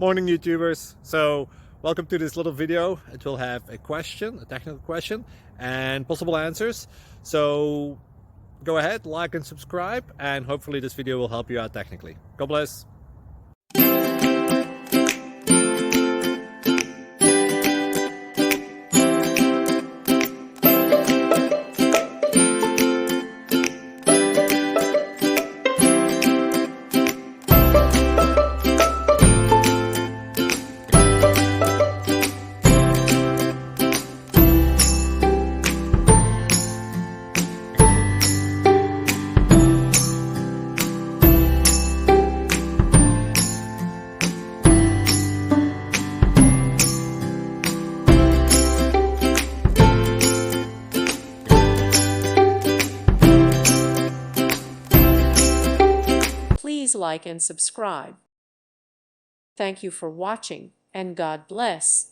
Morning, YouTubers. So welcome to this little video. It will have a question, a technical question, and possible answers. So go ahead, like and subscribe, and hopefully this video will help you out technically. God bless. Please like and subscribe. Thank you for watching, and God bless.